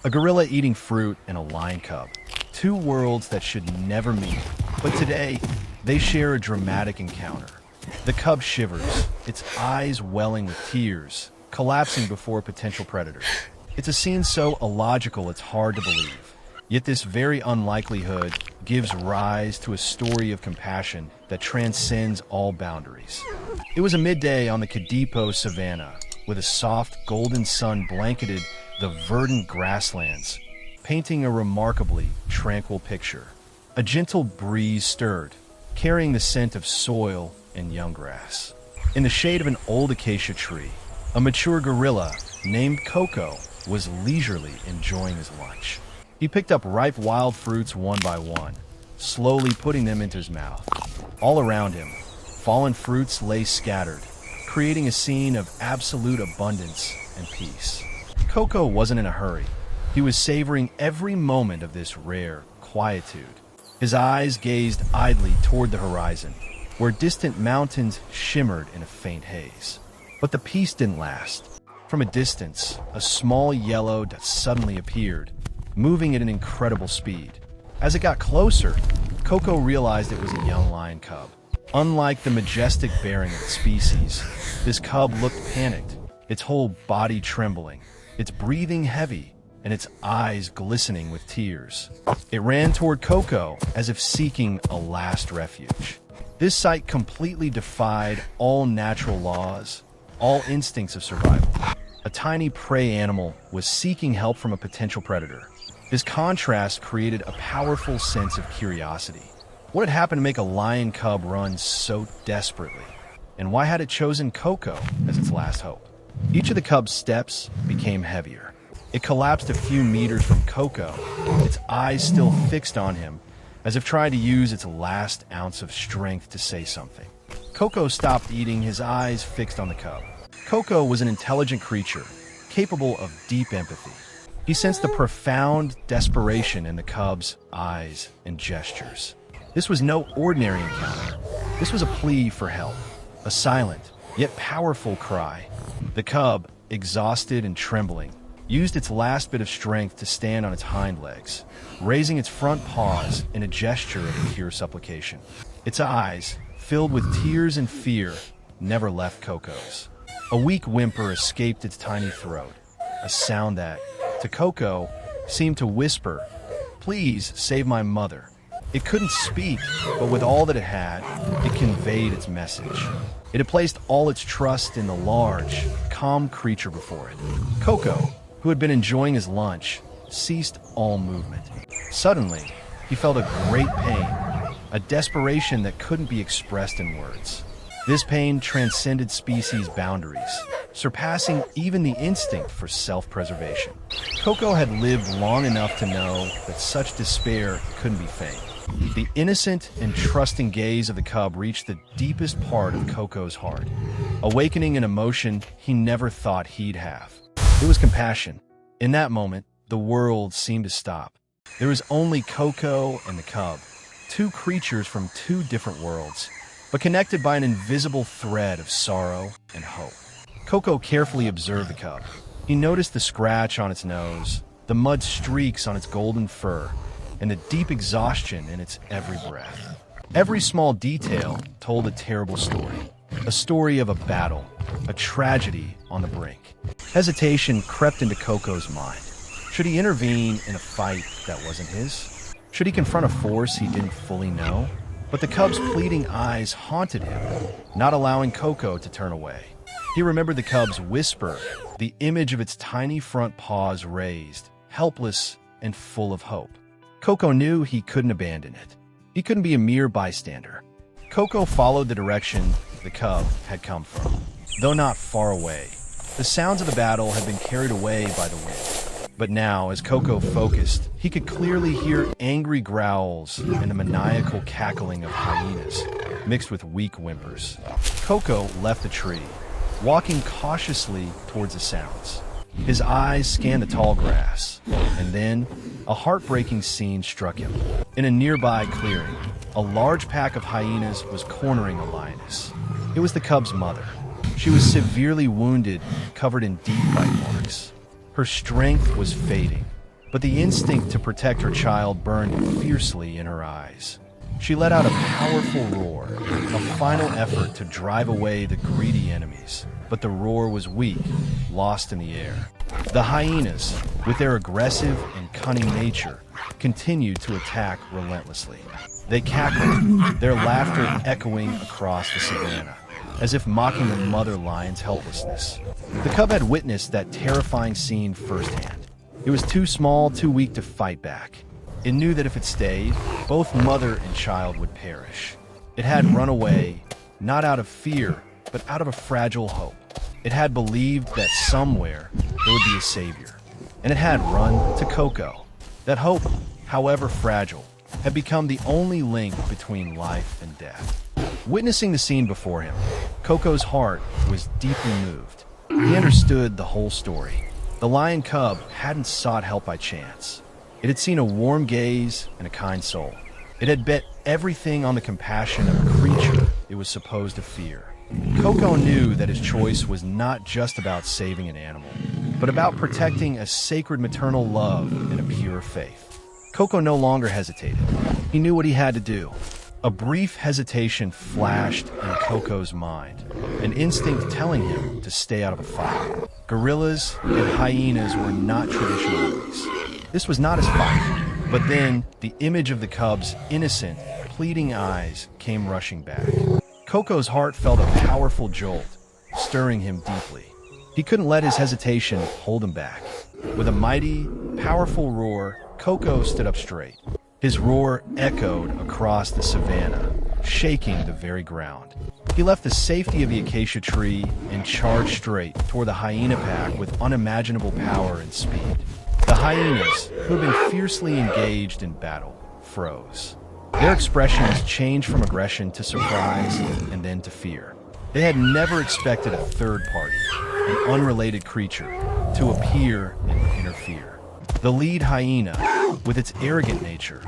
A gorilla eating fruit and a lion cub. Two worlds that should never meet. But today, they share a dramatic encounter. The cub shivers, its eyes welling with tears, collapsing before a potential predator. It's a scene so illogical it's hard to believe. Yet this very unlikelihood gives rise to a story of compassion that transcends all boundaries. It was a midday on the Kadipo savanna, with a soft golden sun blanketed the verdant grasslands, painting a remarkably tranquil picture. A gentle breeze stirred, carrying the scent of soil and young grass. In the shade of an old acacia tree, a mature gorilla named Coco was leisurely enjoying his lunch. He picked up ripe wild fruits one by one, slowly putting them into his mouth. All around him, fallen fruits lay scattered, creating a scene of absolute abundance and peace. Coco wasn't in a hurry. He was savoring every moment of this rare quietude. His eyes gazed idly toward the horizon, where distant mountains shimmered in a faint haze. But the peace didn't last. From a distance, a small yellow dot suddenly appeared, moving at an incredible speed. As it got closer, Coco realized it was a young lion cub. Unlike the majestic bearing of its species, this cub looked panicked, its whole body trembling, its breathing heavy, and its eyes glistening with tears. It ran toward Coco as if seeking a last refuge. This sight completely defied all natural laws, all instincts of survival. A tiny prey animal was seeking help from a potential predator. This contrast created a powerful sense of curiosity. What had happened to make a lion cub run so desperately? And why had it chosen Coco as its last hope? Each of the cub's steps became heavier. It collapsed a few meters from Coco, its eyes still fixed on him, as if trying to use its last ounce of strength to say something. Coco stopped eating, his eyes fixed on the cub. Coco was an intelligent creature, capable of deep empathy. He sensed the profound desperation in the cub's eyes and gestures. This was no ordinary encounter. This was a plea for help, a silent, yet powerful cry. The cub, exhausted and trembling, used its last bit of strength to stand on its hind legs, raising its front paws in a gesture of pure supplication. Its eyes, filled with tears and fear, never left Coco's. A weak whimper escaped its tiny throat, a sound that, to Coco, seemed to whisper, "Please save my mother." It couldn't speak, but with all that it had, it conveyed its message. It had placed all its trust in the large, calm creature before it. Coco, who had been enjoying his lunch, ceased all movement. Suddenly, he felt a great pain, a desperation that couldn't be expressed in words. This pain transcended species boundaries, surpassing even the instinct for self-preservation. Coco had lived long enough to know that such despair couldn't be feigned. The innocent and trusting gaze of the cub reached the deepest part of Coco's heart, awakening an emotion he never thought he'd have. It was compassion. In that moment, the world seemed to stop. There was only Coco and the cub, two creatures from two different worlds, but connected by an invisible thread of sorrow and hope. Coco carefully observed the cub. He noticed the scratch on its nose, the mud streaks on its golden fur, and the deep exhaustion in its every breath. Every small detail told a terrible story, a story of a battle, a tragedy on the brink. Hesitation crept into Coco's mind. Should he intervene in a fight that wasn't his? Should he confront a force he didn't fully know? But the cub's pleading eyes haunted him, not allowing Coco to turn away. He remembered the cub's whisper, the image of its tiny front paws raised, helpless and full of hope. Coco knew he couldn't abandon it. He couldn't be a mere bystander. Coco followed the direction the cub had come from. Though not far away, the sounds of the battle had been carried away by the wind. But now, as Coco focused, he could clearly hear angry growls and the maniacal cackling of hyenas, mixed with weak whimpers. Coco left the tree, walking cautiously towards the sounds. His eyes scanned the tall grass, and then a heartbreaking scene struck him. In a nearby clearing, a large pack of hyenas was cornering a lioness. It was the cub's mother. She was severely wounded, covered in deep bite marks. Her strength was fading, but the instinct to protect her child burned fiercely in her eyes. She let out a powerful roar, a final effort to drive away the greedy enemies, but the roar was weak, lost in the air. The hyenas, with their aggressive and cunning nature, continued to attack relentlessly. They cackled, their laughter echoing across the savanna, as if mocking the mother lion's helplessness. The cub had witnessed that terrifying scene firsthand. It was too small, too weak to fight back. It knew that if it stayed, both mother and child would perish. It had run away, not out of fear, but out of a fragile hope. It had believed that somewhere there would be a savior. And it had run to Coco. That hope, however fragile, had become the only link between life and death. Witnessing the scene before him, Coco's heart was deeply moved. He understood the whole story. The lion cub hadn't sought help by chance. It had seen a warm gaze and a kind soul. It had bet everything on the compassion of a creature it was supposed to fear. Coco knew that his choice was not just about saving an animal, but about protecting a sacred maternal love and a pure faith. Coco no longer hesitated. He knew what he had to do. A brief hesitation flashed in Coco's mind, an instinct telling him to stay out of the fight. Gorillas and hyenas were not traditional enemies. This was not his fight. But then, the image of the cub's innocent, pleading eyes came rushing back. Coco's heart felt a powerful jolt, stirring him deeply. He couldn't let his hesitation hold him back. With a mighty, powerful roar, Coco stood up straight. His roar echoed across the savanna, shaking the very ground. He left the safety of the acacia tree and charged straight toward the hyena pack with unimaginable power and speed. The hyenas, who had been fiercely engaged in battle, froze. Their expressions changed from aggression to surprise and then to fear. They had never expected a third party, an unrelated creature, to appear and interfere. The lead hyena, with its arrogant nature,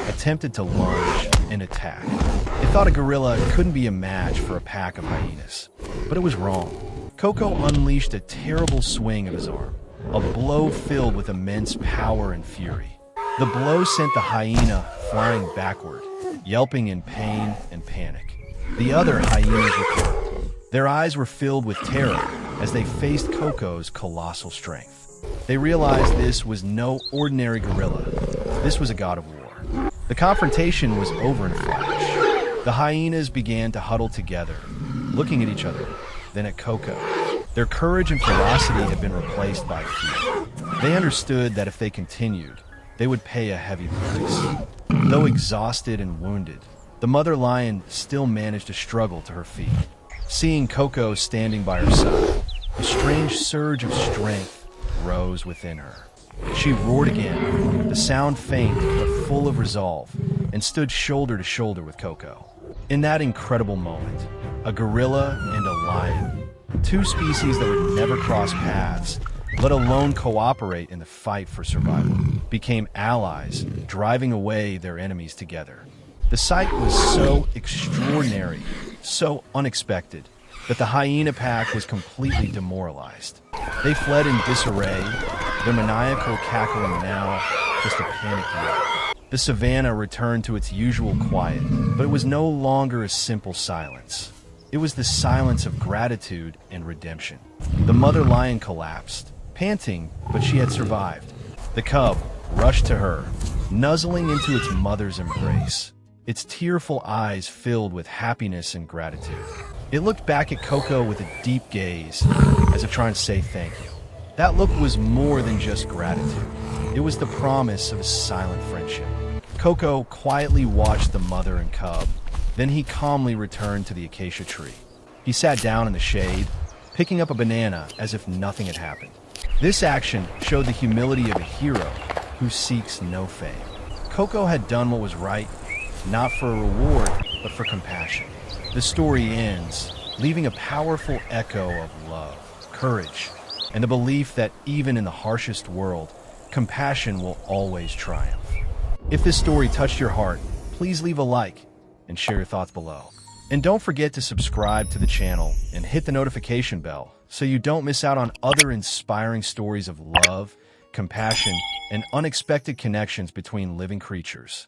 attempted to lunge and attack. It thought a gorilla couldn't be a match for a pack of hyenas. But it was wrong. Coco unleashed a terrible swing of his arm, a blow filled with immense power and fury. The blow sent the hyena flying backward, yelping in pain and panic. The other hyenas recoiled. Their eyes were filled with terror as they faced Coco's colossal strength. They realized this was no ordinary gorilla. This was a god of war. The confrontation was over in a flash. The hyenas began to huddle together, looking at each other, then at Coco. Their courage and ferocity had been replaced by fear. They understood that if they continued, they would pay a heavy price. Though exhausted and wounded, the mother lion still managed to struggle to her feet. Seeing Coco standing by her side, a strange surge of strength rose within her. She roared again, the sound faint but full of resolve, and stood shoulder to shoulder with Coco. In that incredible moment, a gorilla and a lion, two species that would never cross paths, let alone cooperate in the fight for survival, became allies, driving away their enemies together. The sight was so extraordinary, so unexpected, that the hyena pack was completely demoralized. They fled in disarray, their maniacal cackling now just a panic yell. The savanna returned to its usual quiet, but it was no longer a simple silence. It was the silence of gratitude and redemption. The mother lion collapsed, panting, but she had survived. The cub rushed to her, nuzzling into its mother's embrace, its tearful eyes filled with happiness and gratitude. It looked back at Coco with a deep gaze, as if trying to say thank you. That look was more than just gratitude. It was the promise of a silent friendship. Coco quietly watched the mother and cub. Then he calmly returned to the acacia tree. He sat down in the shade, picking up a banana as if nothing had happened. This action showed the humility of a hero who seeks no fame. Coco had done what was right, not for a reward, but for compassion. The story ends, leaving a powerful echo of love, courage, and the belief that even in the harshest world, compassion will always triumph. If this story touched your heart, please leave a like and share your thoughts below. And don't forget to subscribe to the channel and hit the notification bell so you don't miss out on other inspiring stories of love, compassion, and unexpected connections between living creatures.